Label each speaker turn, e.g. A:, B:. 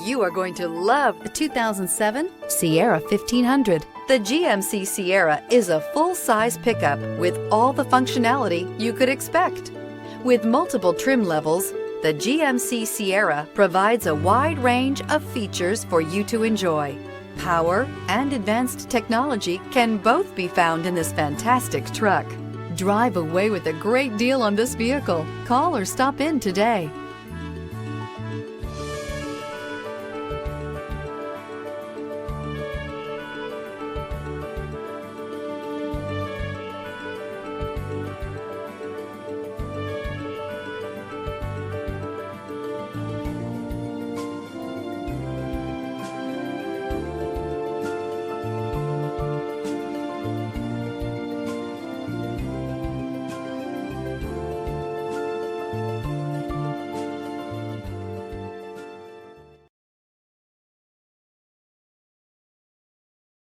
A: You are going to love the 2007 Sierra 1500. The GMC Sierra is a full-size pickup with all the functionality you could expect. With multiple trim levels, the GMC Sierra provides a wide range of features for you to enjoy. Power and advanced technology can both be found in this fantastic truck. Drive away with a great deal on this vehicle. Call or stop in today.